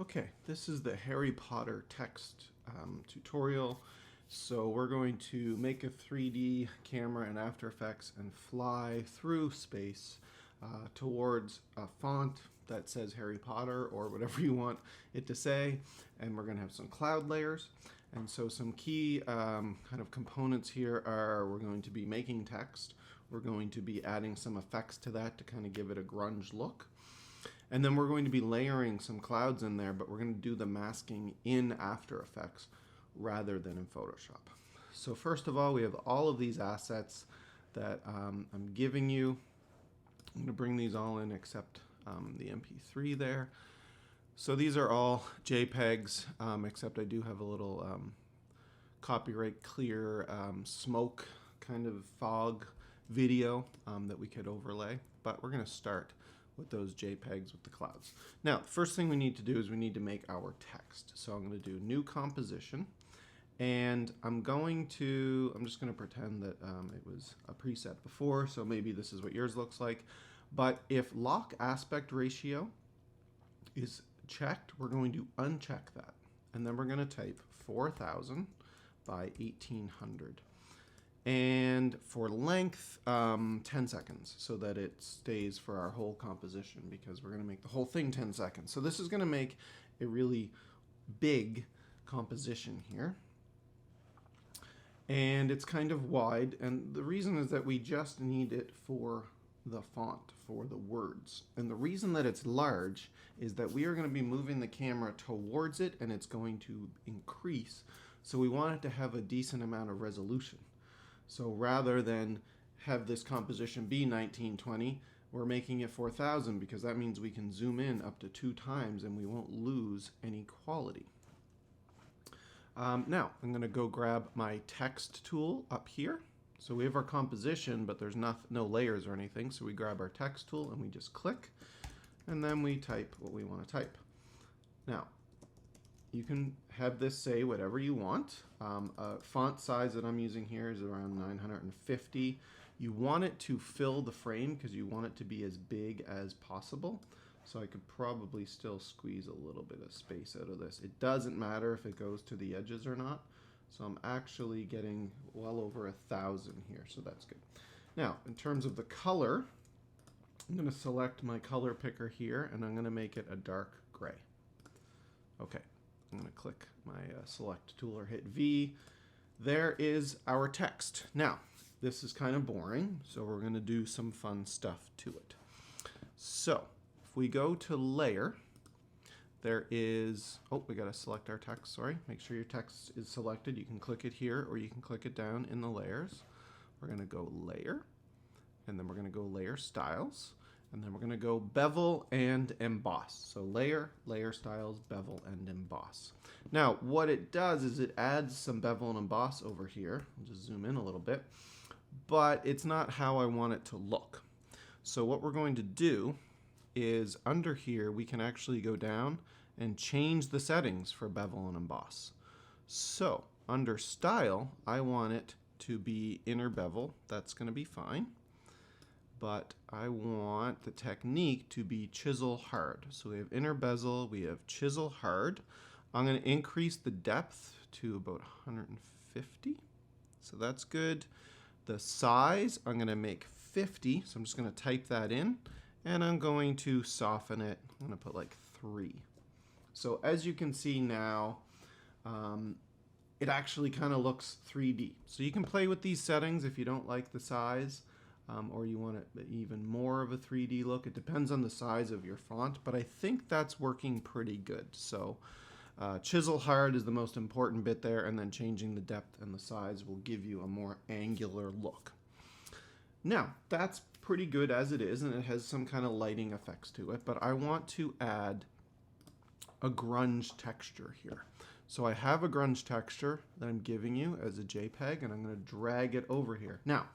Okay, this is the Harry Potter text tutorial. So we're going to make a 3D camera in After Effects and fly through space towards a font that says Harry Potter or whatever you want it to say. And we're going to have some cloud layers. And so some key kind of components here are we're going to be making text. We're going to be adding some effects to that to kind of give it a grunge look. And then we're going to be layering some clouds in there, but we're going to do the masking in After Effects rather than in Photoshop. So first of all, we have all of these assets that I'm giving you. I'm going to bring these all in except the MP3 there. So these are all JPEGs, except I do have a little copyright clear smoke kind of fog video that we could overlay. But we're going to start with those JPEGs with the clouds. Now, the first thing we need to do is we need to make our text. So I'm going to do new composition, and I'm just going to pretend that it was a preset before, so maybe this is what yours looks like. But if lock aspect ratio is checked, we're going to uncheck that. And then we're going to type 4000 by 1800. And for length, 10 seconds, so that it stays for our whole composition, because we're going to make the whole thing 10 seconds. So this is going to make a really big composition here. And it's kind of wide, and the reason is that we just need it for the font, for the words. And the reason that it's large is that we are going to be moving the camera towards it, and it's going to increase. So we want it to have a decent amount of resolution. So rather than have this composition be 1920, we're making it 4000 because that means we can zoom in up to 2 times and we won't lose any quality. Now, I'm going to go grab my text tool up here. So we have our composition, but there's no layers or anything. So we grab our text tool and we just click, and then we type what we want to type. Now, you can have this say whatever you want. Font size that I'm using here is around 950. You want it to fill the frame because you want it to be as big as possible. So I could probably still squeeze a little bit of space out of this. It doesn't matter if it goes to the edges or not. So I'm actually getting well over 1000 here, so that's good. Now, in terms of the color, I'm going to select my color picker here, and I'm going to make it a dark gray. Okay. I'm going to click my select tool or hit V. There is our text. Now, this is kind of boring, so we're going to do some fun stuff to it. So, if we go to layer, there is, we got to select our text, sorry. Make sure your text is selected. You can click it here or you can click it down in the layers. We're going to go layer, and then we're going to go layer styles. And then we're going to go bevel and emboss. So layer, layer styles, bevel, and emboss. Now, what it does is it adds some bevel and emboss over here. I'll just zoom in a little bit. But it's not how I want it to look. So what we're going to do is under here, we can actually go down and change the settings for bevel and emboss. So under style, I want it to be inner bevel. That's going to be fine. But I want the technique to be chisel hard. So we have inner bezel, we have chisel hard. I'm going to increase the depth to about 150. So that's good. The size, I'm going to make 50. So I'm just going to type that in. And I'm going to soften it. I'm going to put like 3. So as you can see now, it actually kind of looks 3D. So you can play with these settings if you don't like the size. Or you want it even more of a 3D look. It depends on the size of your font, but I think that's working pretty good. So chisel hard is the most important bit there, and then changing the depth and the size will give you a more angular look. Now, that's pretty good as it is, and it has some kind of lighting effects to it, but I want to add a grunge texture here. So I have a grunge texture that I'm giving you as a JPEG, and I'm going to drag it over here. Now,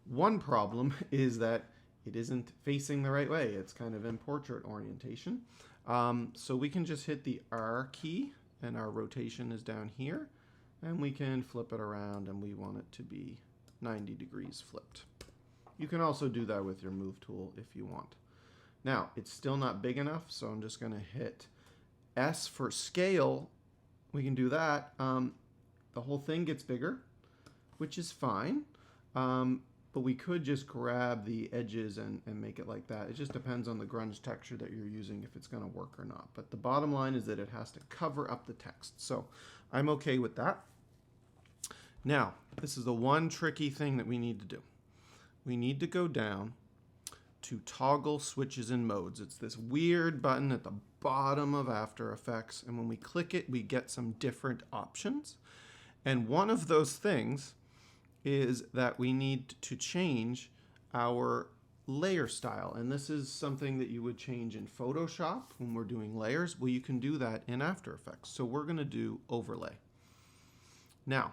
one problem is that it isn't facing the right way. It's kind of in portrait orientation. So we can just hit the R key, and our rotation is down here, and we can flip it around, and we want it to be 90 degrees flipped. You can also do that with your move tool if you want. Now, it's still not big enough, so I'm just going to hit S for scale, we can do that. The whole thing gets bigger, which is fine. But we could just grab the edges and make it like that. It just depends on the grunge texture that you're using if it's going to work or not. But the bottom line is that it has to cover up the text. So I'm okay with that. Now, this is the one tricky thing that we need to do. We need to go down to toggle switches and modes. It's this weird button at the bottom of After Effects. And when we click it, we get some different options. And one of those things is that we need to change our layer style. And this is something that you would change in Photoshop when we're doing layers. Well, you can do that in After Effects. So we're going to do overlay. Now,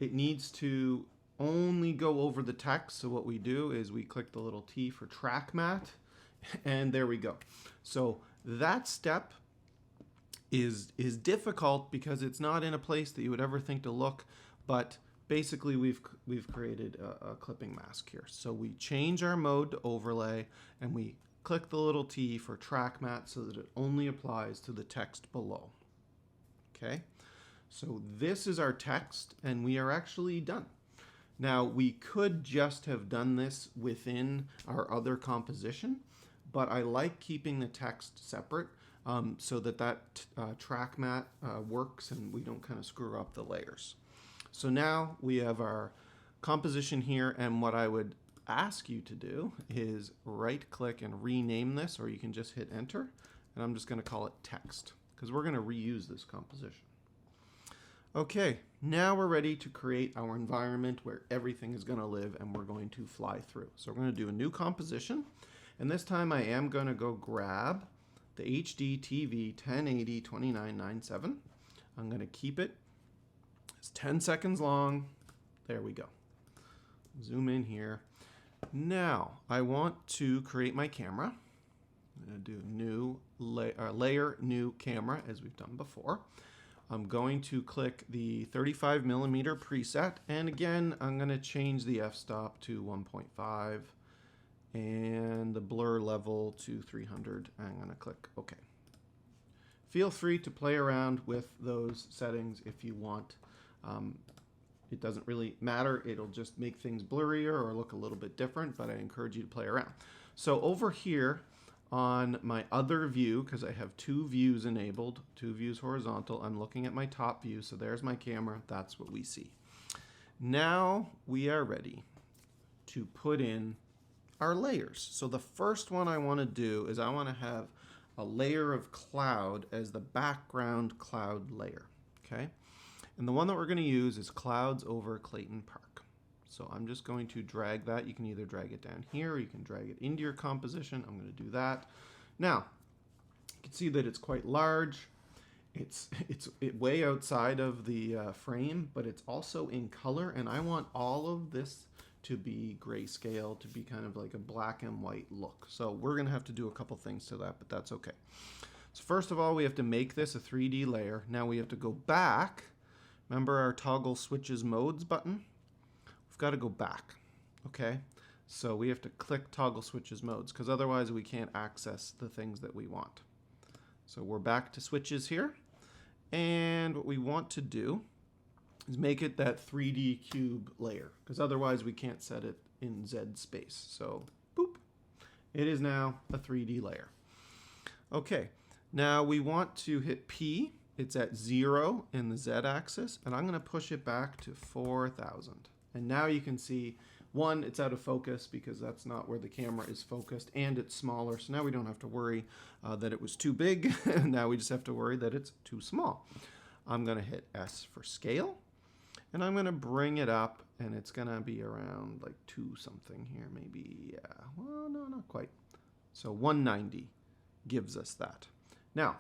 it needs to only go over the text. So what we do is we click the little T for track matte, and there we go. So that step is difficult because it's not in a place that you would ever think to look, but basically, we've created a clipping mask here. So we change our mode to overlay, and we click the little T for track matte so that it only applies to the text below. Okay, so this is our text, and we are actually done. Now, we could just have done this within our other composition, but I like keeping the text separate so that track matte works and we don't kind of screw up the layers. So now we have our composition here, and what I would ask you to do is right-click and rename this, or you can just hit Enter, and I'm just going to call it Text, because we're going to reuse this composition. Okay, now we're ready to create our environment where everything is going to live, and we're going to fly through. So we're going to do a new composition, and this time I am going to go grab the HD TV 1080 2997. I'm going to keep it. It's 10 seconds long. There we go. Zoom in here. Now, I want to create my camera. I'm going to do new layer, new camera, as we've done before. I'm going to click the 35mm preset, and again, I'm going to change the f-stop to 1.5 and the blur level to 300. I'm going to click OK. Feel free to play around with those settings if you want. It doesn't really matter. It'll just make things blurrier or look a little bit different, but I encourage you to play around. So over here on my other view, because I have two views enabled, two views horizontal, I'm looking at my top view. So there's my camera. That's what we see. Now we are ready to put in our layers. So the first one I want to do is I want to have a layer of cloud as the background cloud layer. Okay. And the one that we're going to use is Clouds over Clayton Park. So I'm just going to drag that. You can either drag it down here or you can drag it into your composition. I'm going to do that. Now, you can see that it's quite large. It's way outside of the frame, but it's also in color. And I want all of this to be grayscale, to be kind of like a black and white look. So we're going to have to do a couple things to that, but that's okay. So first of all, we have to make this a 3D layer. Now we have to go back. Remember our toggle switches modes button? We've got to go back, okay? So we have to click toggle switches modes because otherwise we can't access the things that we want. So we're back to switches here. And what we want to do is make it that 3D cube layer because otherwise we can't set it in Z space. So boop, it is now a 3D layer. Okay, now we want to hit P. It's at 0 in the Z-axis, and I'm going to push it back to 4,000. And now you can see, one, it's out of focus because that's not where the camera is focused, and it's smaller. So now we don't have to worry that it was too big. Now we just have to worry that it's too small. I'm going to hit S for scale, and I'm going to bring it up, and it's going to be around like 2 something here, maybe. Yeah, well, no, not quite. So 190 gives us that. Now,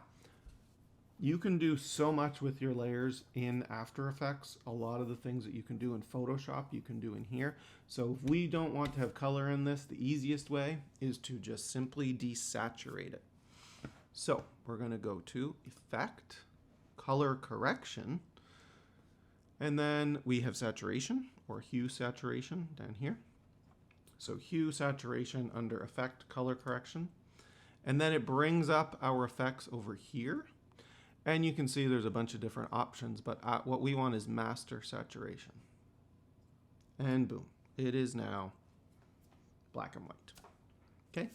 you can do so much with your layers in After Effects. A lot of the things that you can do in Photoshop, you can do in here. So if we don't want to have color in this, the easiest way is to just simply desaturate it. So we're going to go to Effect, Color Correction, and then we have Saturation or Hue Saturation down here. So Hue Saturation under Effect, Color Correction. And then it brings up our effects over here. And you can see there's a bunch of different options, but what we want is master saturation. And boom, it is now black and white. Okay.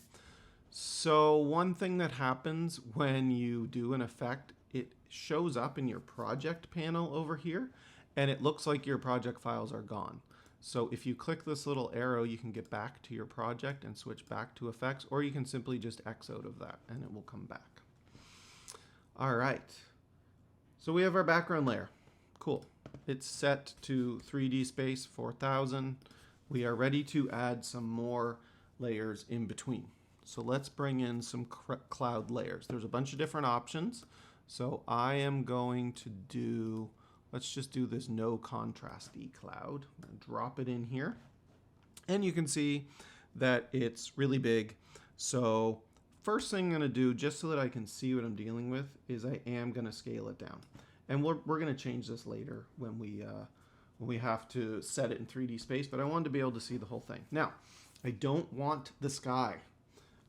So one thing that happens when you do an effect, it shows up in your project panel over here, and it looks like your project files are gone. So if you click this little arrow, you can get back to your project and switch back to effects, or you can simply just X out of that and it will come back. All right. So we have our background layer. Cool. It's set to 3D space 4000. We are ready to add some more layers in between. So let's bring in some cloud layers. There's a bunch of different options. So I am going to do, let's just do this no contrasty cloud. I'm going to drop it in here. And you can see that it's really big. So first thing I'm going to do, just so that I can see what I'm dealing with, is I am going to scale it down. And we're going to change this later when we have to set it in 3D space, but I wanted to be able to see the whole thing. Now, I don't want the sky.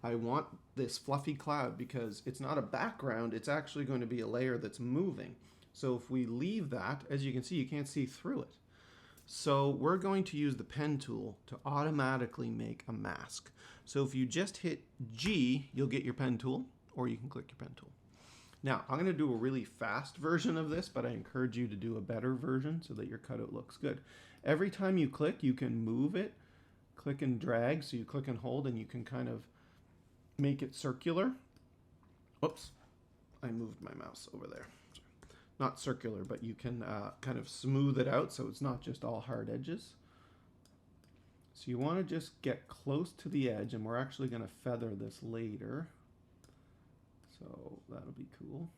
I want this fluffy cloud because it's not a background, it's actually going to be a layer that's moving. So if we leave that, as you can see, you can't see through it. So we're going to use the pen tool to automatically make a mask. So if you just hit G, you'll get your pen tool, or you can click your pen tool. Now, I'm going to do a really fast version of this, but I encourage you to do a better version so that your cutout looks good. Every time you click, you can move it, click and drag. So you click and hold, and you can kind of make it circular. Oops, I moved my mouse over there. Not circular, but you can kind of smooth it out so it's not just all hard edges. So you want to just get close to the edge, and we're actually going to feather this later. So that'll be cool.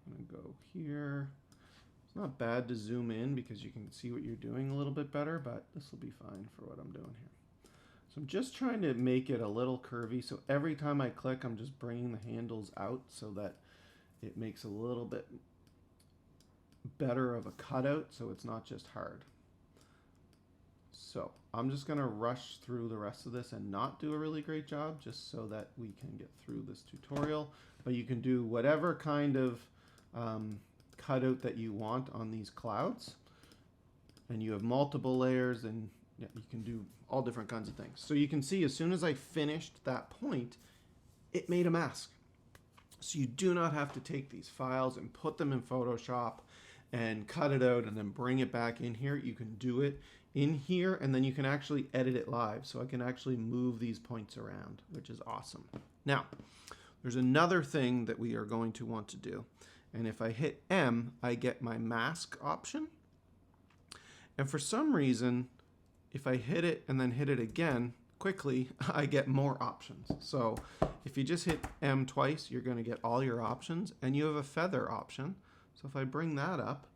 I'm going to go here. It's not bad to zoom in because you can see what you're doing a little bit better, but this will be fine for what I'm doing here. So I'm just trying to make it a little curvy. So every time I click, I'm just bringing the handles out so that it makes a little bit better of a cutout so it's not just hard. So I'm just going to rush through the rest of this and not do a really great job just so that we can get through this tutorial. But you can do whatever kind of cutout that you want on these clouds. And you have multiple layers, and yeah, you can do all different kinds of things. So you can see as soon as I finished that point, it made a mask. So you do not have to take these files and put them in Photoshop and cut it out and then bring it back in here. You can do it in here, and then you can actually edit it live. So I can actually move these points around, which is awesome. Now, there's another thing that we are going to want to do. And if I hit M, I get my mask option. And for some reason, if I hit it and then hit it again quickly, I get more options. So if you just hit M twice, you're going to get all your options, and you have a feather option. So if I bring that up,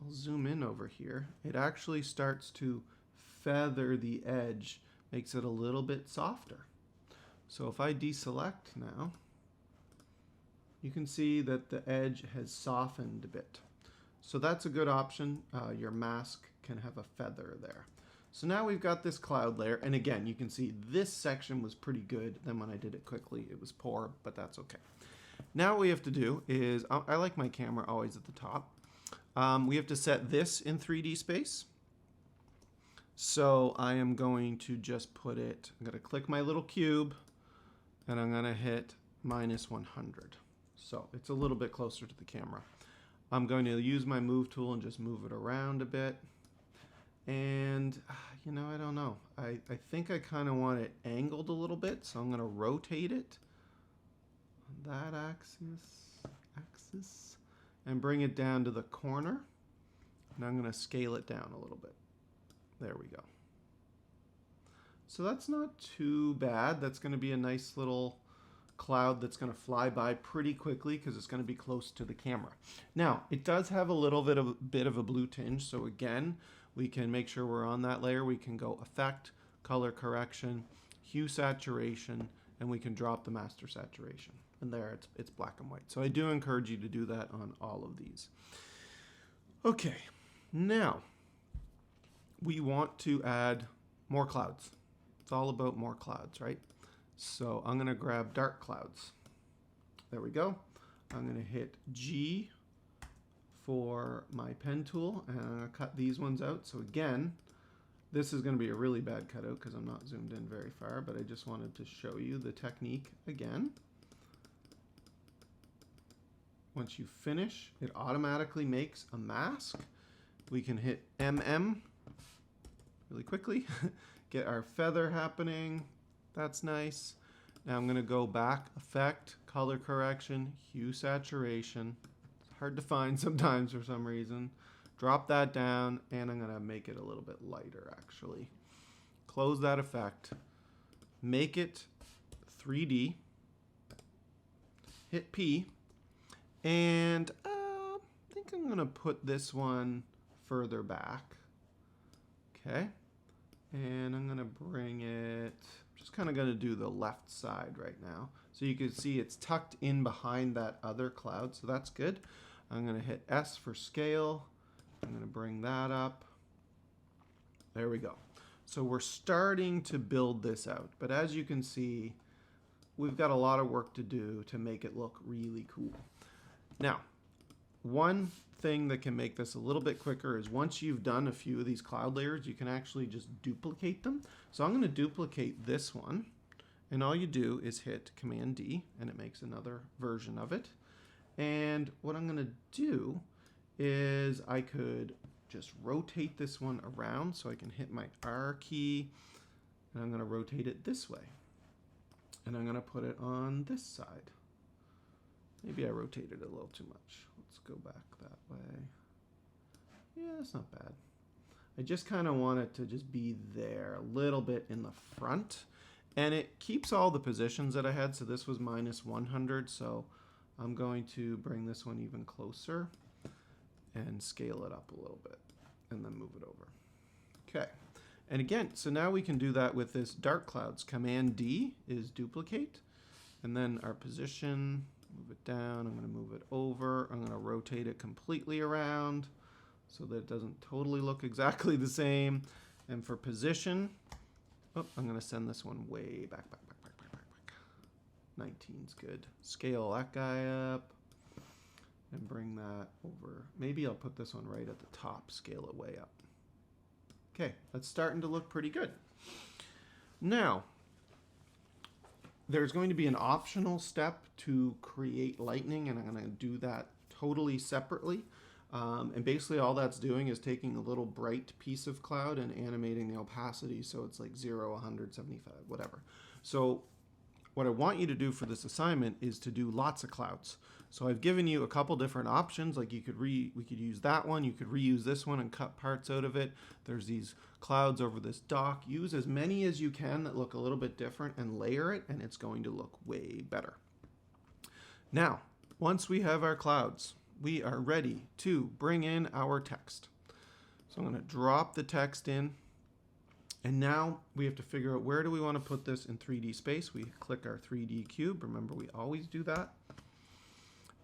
I'll zoom in over here. It actually starts to feather the edge, makes it a little bit softer. So if I deselect now, you can see that the edge has softened a bit. So that's a good option. Your mask can have a feather there. So now we've got this cloud layer, and again, you can see this section was pretty good. Then when I did it quickly, it was poor, but that's okay. Now what we have to do is, I like my camera always at the top. We have to set this in 3D space. So I am going to just put it, I'm going to click my little cube, and I'm going to hit -100. So it's a little bit closer to the camera. I'm going to use my move tool and just move it around a bit. And, you know, I don't know. I think I kind of want it angled a little bit, so I'm going to rotate it on that axis, and bring it down to the corner. And I'm going to scale it down a little bit. There we go. So that's not too bad. That's going to be a nice little cloud that's going to fly by pretty quickly because it's going to be close to the camera. Now, it does have a little bit of a blue tinge, so again, we can make sure we're on that layer. We can go Effect, Color Correction, Hue Saturation, and we can drop the Master Saturation. And there, it's black and white. So I do encourage you to do that on all of these. Okay, now we want to add more clouds. It's all about more clouds, right? So I'm going to grab dark clouds. There we go. I'm going to hit G for my pen tool, and I'm going to cut these ones out. So again, this is going to be a really bad cutout because I'm not zoomed in very far, but I just wanted to show you the technique again. Once you finish, it automatically makes a mask. We can hit MM really quickly, get our feather happening. That's nice. Now I'm going to go back, Effect, Color Correction, Hue Saturation. It's hard to find sometimes for some reason. Drop that down, and I'm going to make it a little bit lighter actually. Close that effect. Make it 3D. Hit P. And I think I'm going to put this one further back. Okay. And I'm going to bring it, just kind of going to do the left side right now. So you can see it's tucked in behind that other cloud, so that's good. I'm going to hit S for scale. I'm going to bring that up. There we go. So we're starting to build this out, but as you can see, we've got a lot of work to do to make it look really cool. Now, one thing that can make this a little bit quicker is once you've done a few of these cloud layers, you can actually just duplicate them. So I'm going to duplicate this one, and all you do is hit Command D, and it makes another version of it. And what I'm going to do is I could just rotate this one around, so I can hit my R key, and I'm going to rotate it this way. And I'm going to put it on this side. Maybe I rotated it a little too much. Let's go back that way. Yeah, that's not bad. I just kind of want it to just be there a little bit in the front. And it keeps all the positions that I had. So this was -100. So I'm going to bring this one even closer and scale it up a little bit and then move it over. Okay. And again, so now we can do that with this dark clouds. Command D is duplicate. And then our position, move it down. I'm going to move it over. I'm going to rotate it completely around so that it doesn't totally look exactly the same. And for position, oh, I'm going to send this one way back. 19's good. Scale that guy up and bring that over. Maybe I'll put this one right at the top, scale it way up. Okay, that's starting to look pretty good. Now, there's going to be an optional step to create lightning, and I'm going to do that totally separately. And basically all that's doing is taking a little bright piece of cloud and animating the opacity so it's like 0, 100, 75, whatever. So what I want you to do for this assignment is to do lots of clouds. So I've given you a couple different options, like we could use that one, you could reuse this one and cut parts out of it. There's these clouds over this dock. Use as many as you can that look a little bit different and layer it, and it's going to look way better. Now, once we have our clouds, we are ready to bring in our text. So I'm going to drop the text in, and now we have to figure out where do we want to put this in 3D space. We click our 3D cube. Remember, we always do that.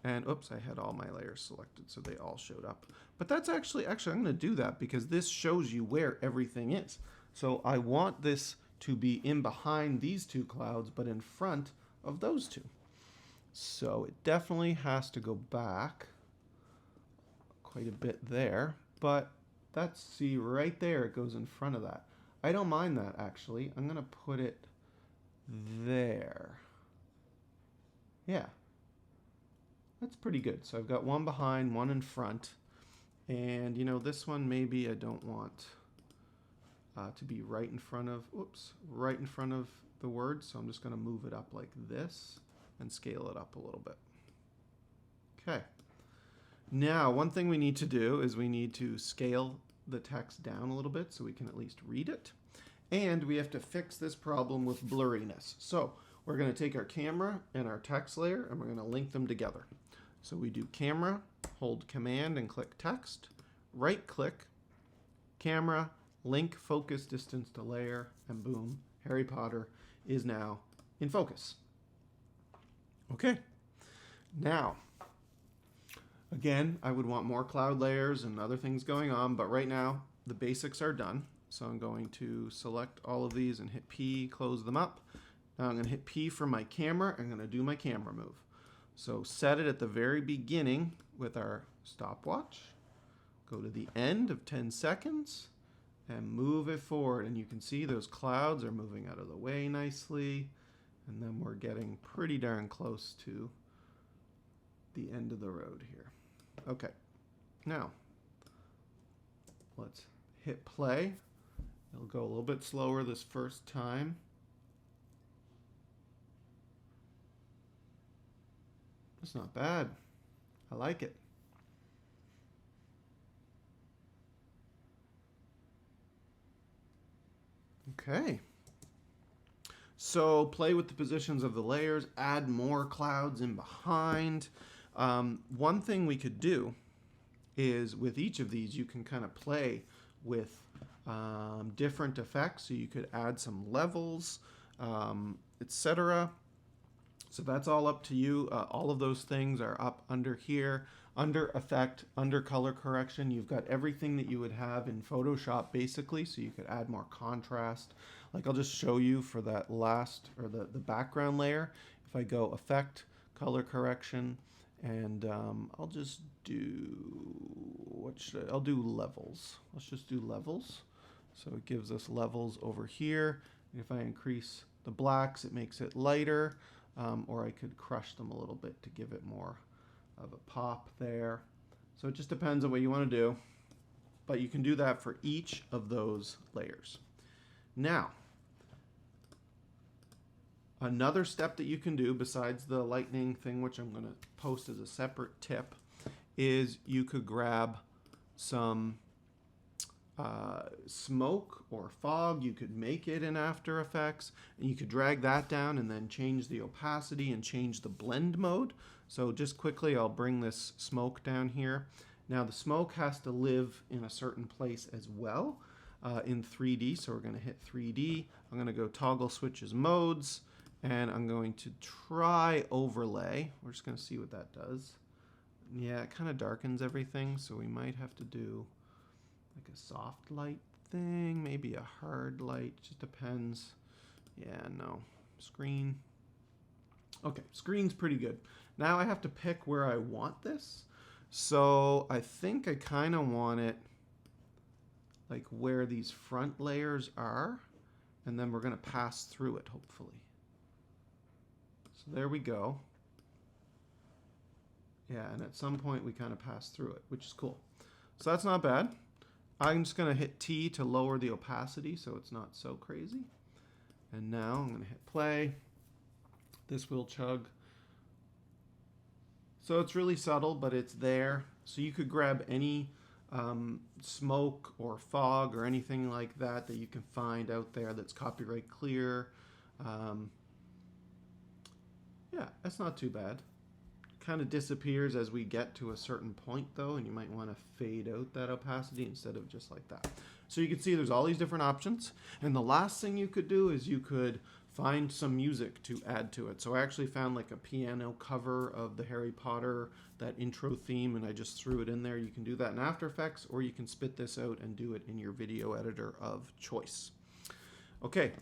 And oops, I had all my layers selected, so they all showed up. But that's actually I'm going to do that because this shows you where everything is. So I want this to be in behind these two clouds, but in front of those two. So it definitely has to go back quite a bit there, but that's, see right there, it goes in front of that. I don't mind that actually. I'm going to put it there. Yeah. That's pretty good. So I've got one behind, one in front. And you know, this one maybe I don't want to be right in front of, right in front of the word. So I'm just going to move it up like this and scale it up a little bit. Okay. Now, one thing we need to do is we need to scale the text down a little bit so we can at least read it. And we have to fix this problem with blurriness. So we're going to take our camera and our text layer and we're going to link them together. So we do camera, hold command and click text, right click, camera, link focus distance to layer, and boom, Harry Potter is now in focus. Okay, now, again, I would want more cloud layers and other things going on, but right now the basics are done. So I'm going to select all of these and hit P, close them up. Now I'm going to hit P for my camera. I'm going to do my camera move. So set it at the very beginning with our stopwatch. Go to the end of 10 seconds and move it forward. And you can see those clouds are moving out of the way nicely. And then we're getting pretty darn close to the end of the road here. Okay, now let's hit play. It'll go a little bit slower this first time. That's not bad. I like it. Okay. So play with the positions of the layers, add more clouds in behind. One thing we could do is with each of these, you can kind of play with different effects. So you could add some levels, etc. So that's all up to you. All of those things are up under here, under effect, under color correction. You've got everything that you would have in Photoshop basically, so you could add more contrast. Like I'll just show you for that last, or the background layer. If I go effect, color correction, and I'll just do, I'll do levels. Let's just do levels. So it gives us levels over here. If I increase the blacks, it makes it lighter. Or I could crush them a little bit to give it more of a pop there. So it just depends on what you want to do. But you can do that for each of those layers. Now, another step that you can do besides the lightning thing, which I'm going to post as a separate tip, is you could grab some smoke or fog. You could make it in After Effects, and you could drag that down and then change the opacity and change the blend mode. So just quickly, I'll bring this smoke down here. Now the smoke has to live in a certain place as well in 3D, so we're going to hit 3D. I'm going to go toggle switches modes, and I'm going to try overlay. We're just going to see what that does. Yeah, it kind of darkens everything, so we might have to do like a soft light thing, maybe a hard light, just depends. Yeah, no, screen. Okay, screen's pretty good. Now I have to pick where I want this. So I think I kind of want it like where these front layers are, and then we're going to pass through it, hopefully. So there we go. Yeah, and at some point we kind of pass through it, which is cool. So that's not bad. I'm just going to hit T to lower the opacity so it's not so crazy. And now I'm going to hit play. This will chug. So it's really subtle, but it's there. So you could grab any smoke or fog or anything like that that you can find out there that's copyright clear. Yeah, that's not too bad. Kind of disappears as we get to a certain point though, and you might want to fade out that opacity instead of just like that. So you can see there's all these different options, and the last thing you could do is you could find some music to add to it. So I actually found like a piano cover of the Harry Potter, that intro theme, and I just threw it in there. You can do that in After Effects, or you can spit this out and do it in your video editor of choice. Okay,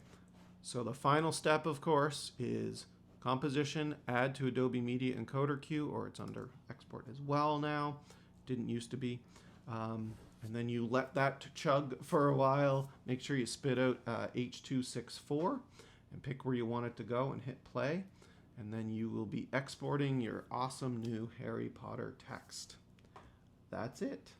so the final step of course is composition, add to Adobe Media Encoder queue, or it's under export as well now. Didn't used to be. And then you let that chug for a while. Make sure you spit out H.264 and pick where you want it to go and hit play. And then you will be exporting your awesome new Harry Potter text. That's it.